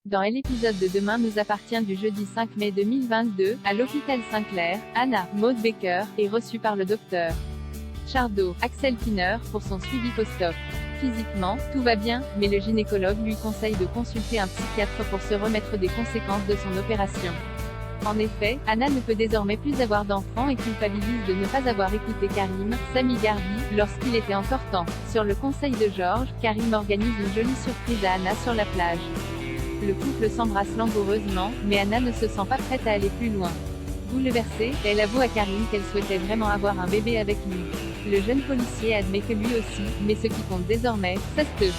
Dans l'épisode de Demain nous appartient du jeudi 5 mai 2022, à l'hôpital Saint-Clair, Anna, Maud Baker, est reçue par le docteur Chardot, Axel Pinner, pour son suivi post-op. Physiquement, tout va bien, mais le gynécologue lui conseille de consulter un psychiatre pour se remettre des conséquences de son opération. En effet, Anna ne peut désormais plus avoir d'enfants et culpabilise de ne pas avoir écouté Karim, Sami Garbi, lorsqu'il était encore temps. Sur le conseil de Georges, Karim organise une jolie surprise à Anna sur la plage. Le couple s'embrasse langoureusement, mais Anna ne se sent pas prête à aller plus loin. Bouleversée, elle avoue à Karim qu'elle souhaitait vraiment avoir un bébé avec lui. Le jeune policier admet que lui aussi, mais ce qui compte désormais, ça se peut.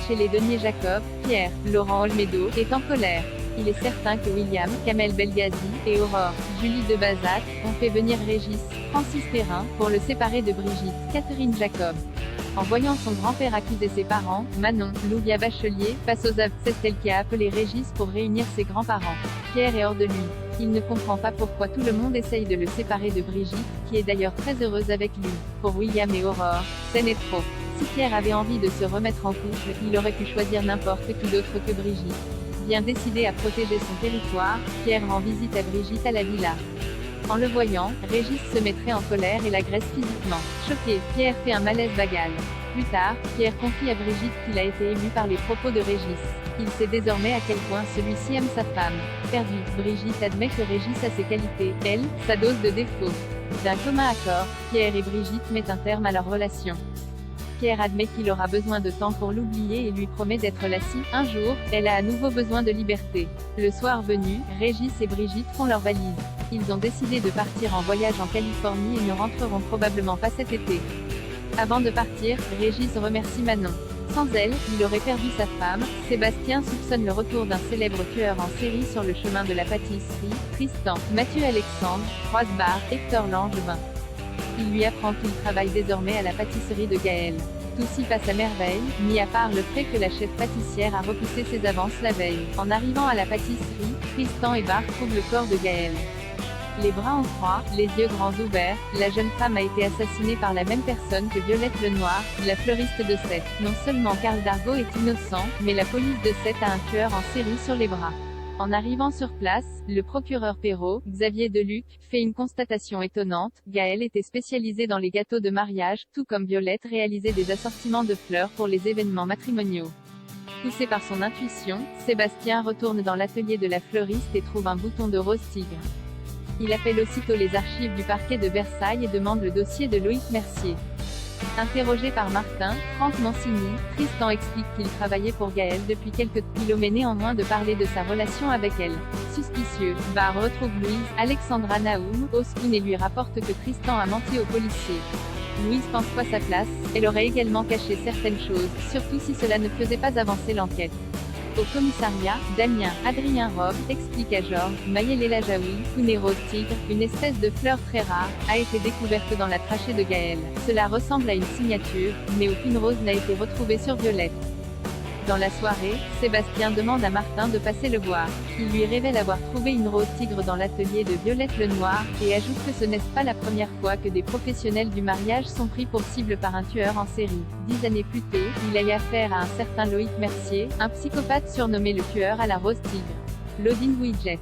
Chez les deniers Jacob, Pierre, Laurent Olmedo, est en colère. Il est certain que William, Kamel Belghazi, et Aurore, Julie de Bazac, ont fait venir Régis, Francis Perrin, pour le séparer de Brigitte, Catherine Jacob. En voyant son grand-père accuser ses parents, Manon, Loulia Bachelier, passe aux aveux. C'est elle qui a appelé Régis pour réunir ses grands-parents. Pierre est hors de lui. Il ne comprend pas pourquoi tout le monde essaye de le séparer de Brigitte, qui est d'ailleurs très heureuse avec lui. Pour William et Aurore, ce n'est trop. Si Pierre avait envie de se remettre en couple, il aurait pu choisir n'importe qui d'autre que Brigitte. Bien décidé à protéger son territoire, Pierre rend visite à Brigitte à la villa. En le voyant, Régis se met très en colère et l'agresse physiquement. Choqué, Pierre fait un malaise vagal. Plus tard, Pierre confie à Brigitte qu'il a été ému par les propos de Régis. Il sait désormais à quel point celui-ci aime sa femme. Perdue, Brigitte admet que Régis a ses qualités, elle, sa dose de défaut. D'un commun accord, Pierre et Brigitte mettent un terme à leur relation. Pierre admet qu'il aura besoin de temps pour l'oublier et lui promet d'être là si, un jour, elle a à nouveau besoin de liberté. Le soir venu, Régis et Brigitte font leurs valises. Ils ont décidé de partir en voyage en Californie et ne rentreront probablement pas cet été. Avant de partir, Régis remercie Manon. Sans elle, il aurait perdu sa femme. Sébastien soupçonne le retour d'un célèbre tueur en série sur le chemin de la pâtisserie. Tristan, Mathieu Alexandre, Croisebar, Hector Langevin. Il lui apprend qu'il travaille désormais à la pâtisserie de Gaël. Tout s'y passe à merveille, mis à part le fait que la chef pâtissière a repoussé ses avances la veille. En arrivant à la pâtisserie, Tristan et Bart trouvent le corps de Gaël. Les bras en croix, les yeux grands ouverts, la jeune femme a été assassinée par la même personne que Violette Lenoir, la fleuriste de Sète. Non seulement Karl Dargaud est innocent, mais la police de Sète a un tueur en série sur les bras. En arrivant sur place, le procureur Perrault, Xavier Deluc, fait une constatation étonnante. Gaël était spécialisé dans les gâteaux de mariage, tout comme Violette réalisait des assortiments de fleurs pour les événements matrimoniaux. Poussé par son intuition, Sébastien retourne dans l'atelier de la fleuriste et trouve un bouton de rose tigre. Il appelle aussitôt les archives du parquet de Versailles et demande le dossier de Loïc Mercier. Interrogé par Martin, Franck Mancini, Tristan explique qu'il travaillait pour Gaël depuis quelques temps. Il omet néanmoins de parler de sa relation avec elle. Suspicieux, Barr retrouve Louise, Alexandra Naoum, au spoon et lui rapporte que Tristan a menti aux policiers. Louise pense qu'à sa place, elle aurait également caché certaines choses, surtout si cela ne faisait pas avancer l'enquête. Au commissariat, Damien, Adrien Robe, explique à Georges, Mayel Jaoui, Pounet rose tigre, une espèce de fleur très rare, a été découverte dans la trachée de Gaël. Cela ressemble à une signature, mais aucune rose n'a été retrouvée sur Violette. Dans la soirée, Sébastien demande à Martin de passer le voir. Il lui révèle avoir trouvé une rose tigre dans l'atelier de Violette Lenoir, et ajoute que ce n'est pas la première fois que des professionnels du mariage sont pris pour cible par un tueur en série. 10 années plus tôt, il a eu affaire à un certain Loïc Mercier, un psychopathe surnommé le tueur à la rose tigre. Lodin Widget.